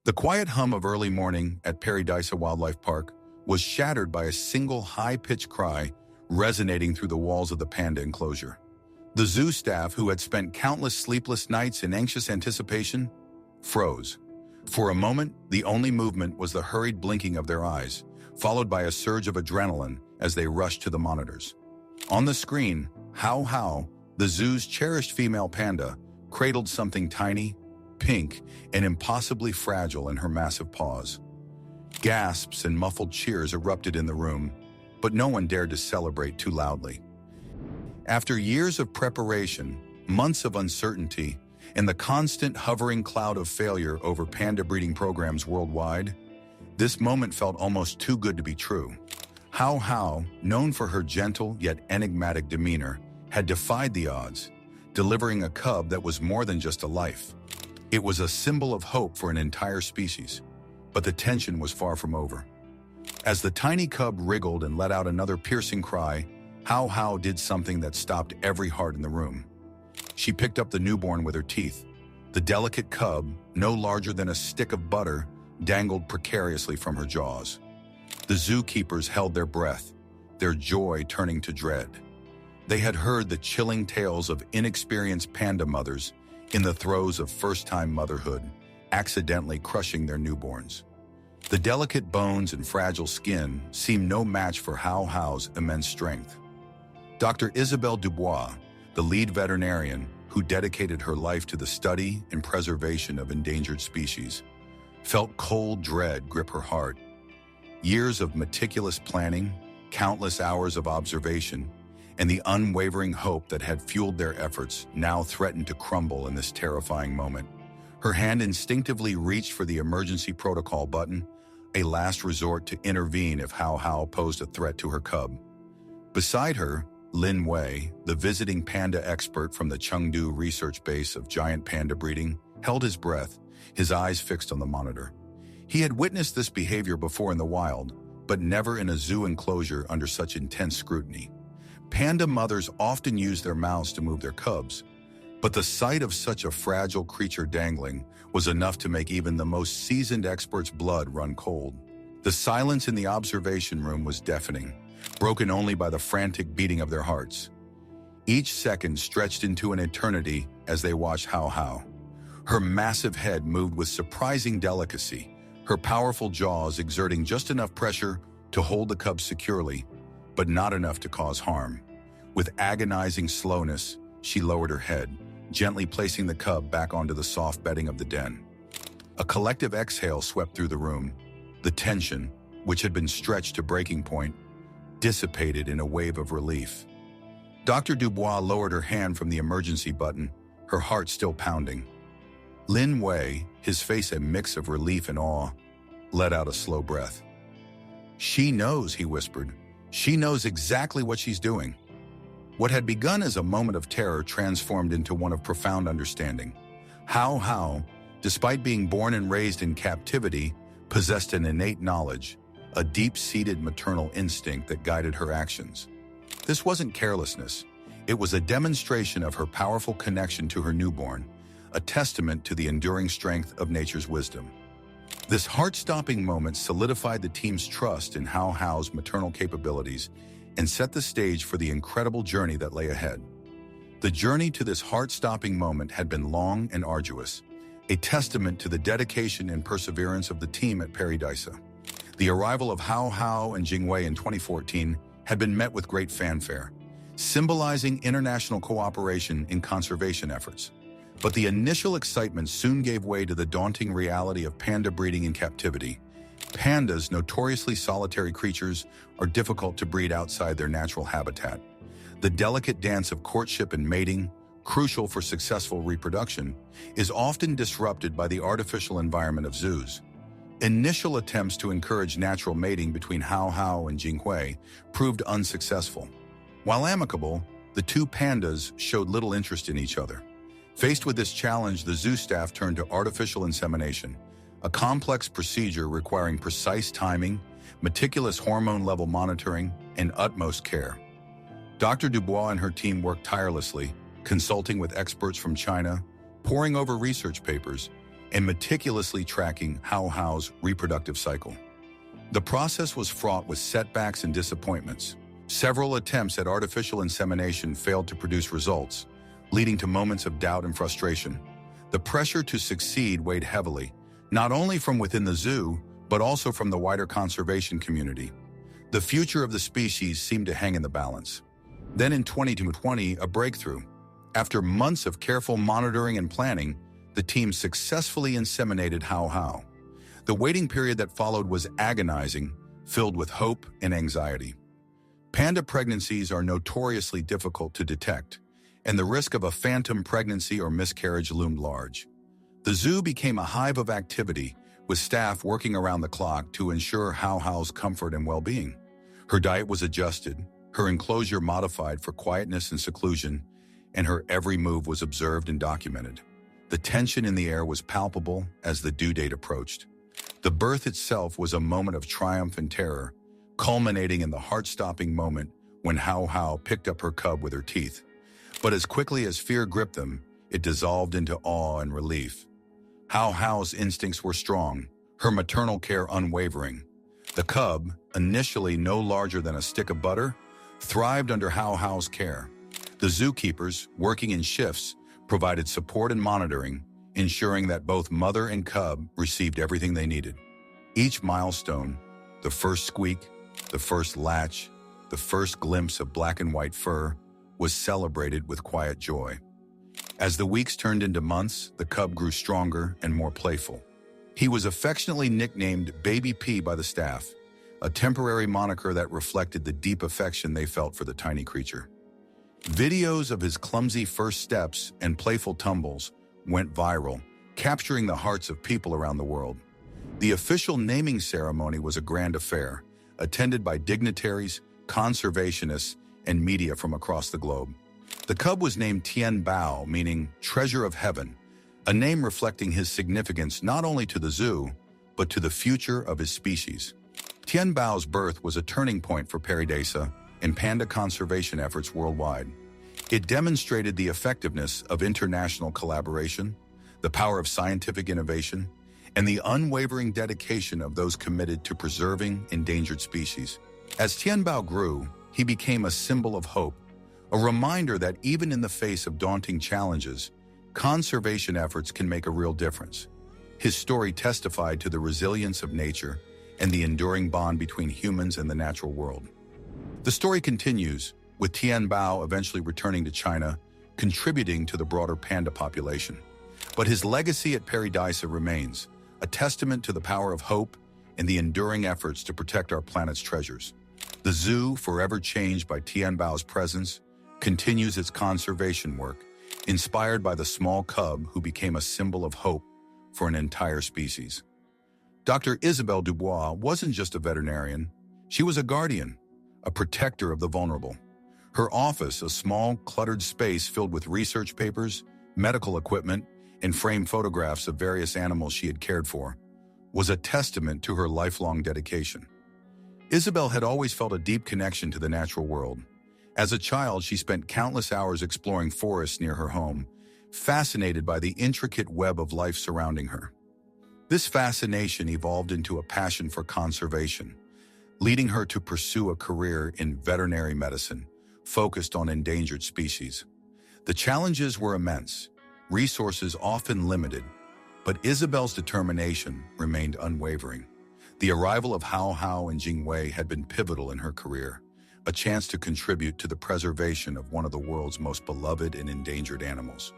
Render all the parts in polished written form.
The quiet hum of early morning at Paradisa Wildlife Park was shattered by a single high-pitched cry resonating through the walls of the panda enclosure. The zoo staff, who had spent countless sleepless nights in anxious anticipation, froze. For a moment, the only movement was the hurried blinking of their eyes, followed by a surge of adrenaline as they rushed to the monitors. On the screen, Haohao, the zoo's cherished female panda, cradled something tiny, pink, and impossibly fragile in her massive paws. Gasps and muffled cheers erupted in the room, but no one dared to celebrate too loudly. After years of preparation, months of uncertainty, and the constant hovering cloud of failure over panda breeding programs worldwide, this moment felt almost too good to be true. Haohao, known for her gentle yet enigmatic demeanor, had defied the odds, delivering a cub that was more than just a life. It was a symbol of hope for an entire species, but the tension was far from over. As the tiny cub wriggled and let out another piercing cry, Haohao did something that stopped every heart in the room. She picked up the newborn with her teeth. The delicate cub, no larger than a stick of butter, dangled precariously from her jaws. The zookeepers held their breath, their joy turning to dread. They had heard the chilling tales of inexperienced panda mothers in the throes of first-time motherhood, accidentally crushing their newborns. The delicate bones and fragile skin seemed no match for Haohao's immense strength. Dr. Isabelle Dubois, the lead veterinarian who dedicated her life to the study and preservation of endangered species, felt cold dread grip her heart. Years of meticulous planning, countless hours of observation, and the unwavering hope that had fueled their efforts now threatened to crumble in this terrifying moment. Her hand instinctively reached for the emergency protocol button, a last resort to intervene if Haohao posed a threat to her cub. Beside her, Lin Wei, the visiting panda expert from the Chengdu research base of giant panda breeding, held his breath, his eyes fixed on the monitor. He had witnessed this behavior before in the wild, but never in a zoo enclosure under such intense scrutiny. Panda mothers often use their mouths to move their cubs, but the sight of such a fragile creature dangling was enough to make even the most seasoned expert's blood run cold. The silence in the observation room was deafening, broken only by the frantic beating of their hearts. Each second stretched into an eternity as they watched Haohao. Her massive head moved with surprising delicacy, her powerful jaws exerting just enough pressure to hold the cub securely, but not enough to cause harm. With agonizing slowness, she lowered her head, gently placing the cub back onto the soft bedding of the den. A collective exhale swept through the room. The tension, which had been stretched to breaking point, dissipated in a wave of relief. Dr. Dubois lowered her hand from the emergency button, her heart still pounding. Lin Wei, his face a mix of relief and awe, let out a slow breath. "She knows," he whispered. "She knows exactly what she's doing." What had begun as a moment of terror transformed into one of profound understanding. Haohao, despite being born and raised in captivity, possessed an innate knowledge, a deep-seated maternal instinct that guided her actions. This wasn't carelessness. It was a demonstration of her powerful connection to her newborn, a testament to the enduring strength of nature's wisdom. This heart-stopping moment solidified the team's trust in Haohao's maternal capabilities and set the stage for the incredible journey that lay ahead. The journey to this heart-stopping moment had been long and arduous, a testament to the dedication and perseverance of the team at Paradisa. The arrival of Haohao and Jingwei in 2014 had been met with great fanfare, symbolizing international cooperation in conservation efforts. But the initial excitement soon gave way to the daunting reality of panda breeding in captivity. Pandas, notoriously solitary creatures, are difficult to breed outside their natural habitat. The delicate dance of courtship and mating, crucial for successful reproduction, is often disrupted by the artificial environment of zoos. Initial attempts to encourage natural mating between Haohao and Jinghui proved unsuccessful. While amicable, the two pandas showed little interest in each other. Faced with this challenge, the zoo staff turned to artificial insemination, a complex procedure requiring precise timing, meticulous hormone-level monitoring, and utmost care. Dr. Dubois and her team worked tirelessly, consulting with experts from China, poring over research papers, and meticulously tracking Haohao's reproductive cycle. The process was fraught with setbacks and disappointments. Several attempts at artificial insemination failed to produce results, leading to moments of doubt and frustration. The pressure to succeed weighed heavily, not only from within the zoo, but also from the wider conservation community. The future of the species seemed to hang in the balance. Then in 2020, a breakthrough. After months of careful monitoring and planning, the team successfully inseminated Haohao. The waiting period that followed was agonizing, filled with hope and anxiety. Panda pregnancies are notoriously difficult to detect, and the risk of a phantom pregnancy or miscarriage loomed large. The zoo became a hive of activity, with staff working around the clock to ensure Haohao's comfort and well-being. Her diet was adjusted, her enclosure modified for quietness and seclusion, and her every move was observed and documented. The tension in the air was palpable as the due date approached. The birth itself was a moment of triumph and terror, culminating in the heart-stopping moment when Haohao picked up her cub with her teeth. But as quickly as fear gripped them, it dissolved into awe and relief. Haohao's instincts were strong, her maternal care unwavering. The cub, initially no larger than a stick of butter, thrived under Haohao's care. The zookeepers, working in shifts, provided support and monitoring, ensuring that both mother and cub received everything they needed. Each milestone, the first squeak, the first latch, the first glimpse of black and white fur, was celebrated with quiet joy. As the weeks turned into months, the cub grew stronger and more playful. He was affectionately nicknamed Baby P by the staff, a temporary moniker that reflected the deep affection they felt for the tiny creature. Videos of his clumsy first steps and playful tumbles went viral, capturing the hearts of people around the world. The official naming ceremony was a grand affair, attended by dignitaries, conservationists, and media from across the globe. The cub was named Tian Bao, meaning treasure of heaven, a name reflecting his significance not only to the zoo, but to the future of his species. Tian Bao's birth was a turning point for Paradisa and panda conservation efforts worldwide. It demonstrated the effectiveness of international collaboration, the power of scientific innovation, and the unwavering dedication of those committed to preserving endangered species. As Tian Bao grew, he became a symbol of hope, a reminder that even in the face of daunting challenges, conservation efforts can make a real difference. His story testified to the resilience of nature and the enduring bond between humans and the natural world. The story continues, with Tian Bao eventually returning to China, contributing to the broader panda population. But his legacy at Paradisa remains, a testament to the power of hope and the enduring efforts to protect our planet's treasures. The zoo, forever changed by Tian Bao's presence, continues its conservation work, inspired by the small cub who became a symbol of hope for an entire species. Dr. Isabelle Dubois wasn't just a veterinarian, she was a guardian, a protector of the vulnerable. Her office, a small, cluttered space filled with research papers, medical equipment, and framed photographs of various animals she had cared for, was a testament to her lifelong dedication. Isabelle had always felt a deep connection to the natural world. As a child, she spent countless hours exploring forests near her home, fascinated by the intricate web of life surrounding her. This fascination evolved into a passion for conservation, leading her to pursue a career in veterinary medicine, focused on endangered species. The challenges were immense, resources often limited, but Isabelle's determination remained unwavering. The arrival of Haohao and Jingwei had been pivotal in her career, a chance to contribute to the preservation of one of the world's most beloved and endangered animals.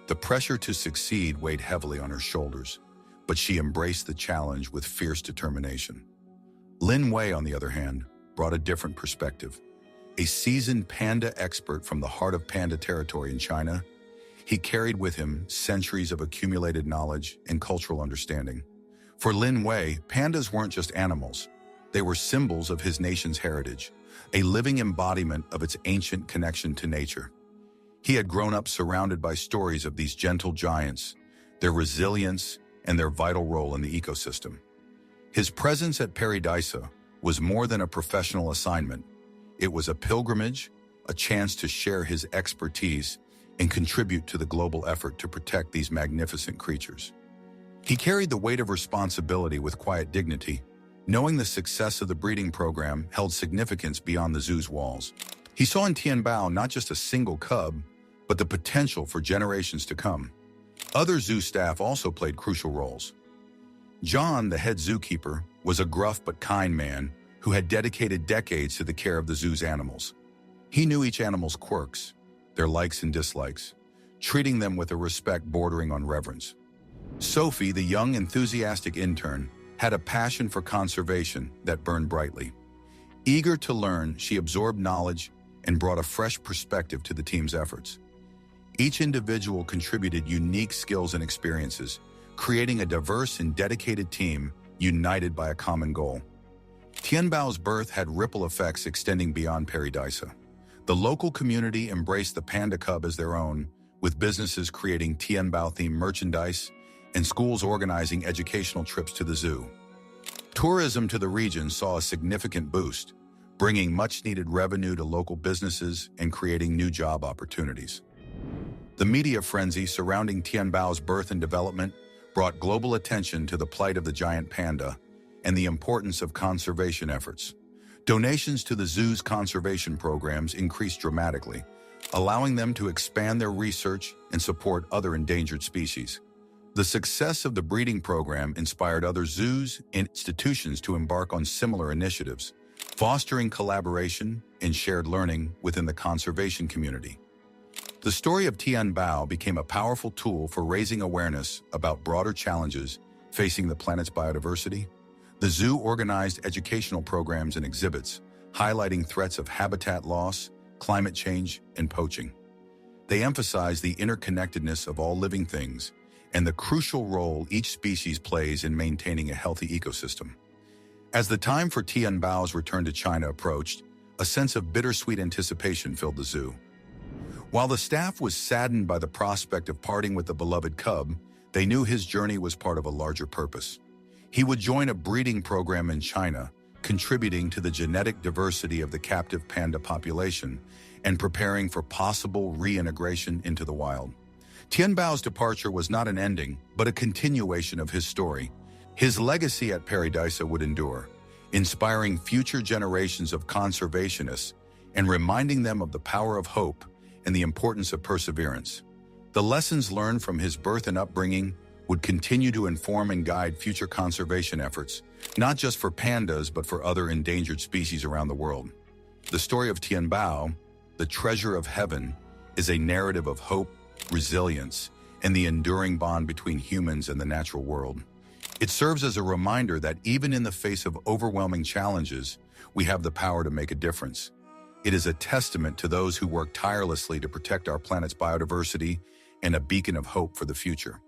The pressure to succeed weighed heavily on her shoulders, but she embraced the challenge with fierce determination. Lin Wei, on the other hand, brought a different perspective. A seasoned panda expert from the heart of panda territory in China, he carried with him centuries of accumulated knowledge and cultural understanding. For Lin Wei, pandas weren't just animals. They were symbols of his nation's heritage, a living embodiment of its ancient connection to nature. He had grown up surrounded by stories of these gentle giants, their resilience, and their vital role in the ecosystem. His presence at Paradisa was more than a professional assignment. It was a pilgrimage, a chance to share his expertise and contribute to the global effort to protect these magnificent creatures. He carried the weight of responsibility with quiet dignity, knowing the success of the breeding program held significance beyond the zoo's walls. He saw in Tianbao not just a single cub, but the potential for generations to come. Other zoo staff also played crucial roles. John, the head zookeeper, was a gruff but kind man who had dedicated decades to the care of the zoo's animals. He knew each animal's quirks, their likes and dislikes, treating them with a respect bordering on reverence. Sophie, the young, enthusiastic intern, had a passion for conservation that burned brightly. Eager to learn, she absorbed knowledge and brought a fresh perspective to the team's efforts. Each individual contributed unique skills and experiences, creating a diverse and dedicated team united by a common goal. Tianbao's birth had ripple effects extending beyond Paradisa. The local community embraced the panda cub as their own, with businesses creating Tianbao-themed merchandise and schools organizing educational trips to the zoo. Tourism to the region saw a significant boost, bringing much-needed revenue to local businesses and creating new job opportunities. The media frenzy surrounding Tianbao's birth and development brought global attention to the plight of the giant panda and the importance of conservation efforts. Donations to the zoo's conservation programs increased dramatically, allowing them to expand their research and support other endangered species. The success of the breeding program inspired other zoos and institutions to embark on similar initiatives, fostering collaboration and shared learning within the conservation community. The story of Tianbao became a powerful tool for raising awareness about broader challenges facing the planet's biodiversity. The zoo organized educational programs and exhibits, highlighting threats of habitat loss, climate change, and poaching. They emphasized the interconnectedness of all living things and the crucial role each species plays in maintaining a healthy ecosystem. As the time for Tianbao's return to China approached, a sense of bittersweet anticipation filled the zoo. While the staff was saddened by the prospect of parting with the beloved cub, they knew his journey was part of a larger purpose. He would join a breeding program in China, contributing to the genetic diversity of the captive panda population and preparing for possible reintegration into the wild. Tianbao's departure was not an ending, but a continuation of his story. His legacy at Paradisa would endure, inspiring future generations of conservationists and reminding them of the power of hope and the importance of perseverance. The lessons learned from his birth and upbringing would continue to inform and guide future conservation efforts, not just for pandas but for other endangered species around the world. The story of Tianbao, the treasure of heaven, is a narrative of hope, resilience, and the enduring bond between humans and the natural world. It serves as a reminder that even in the face of overwhelming challenges, we have the power to make a difference. It is a testament to those who work tirelessly to protect our planet's biodiversity and a beacon of hope for the future.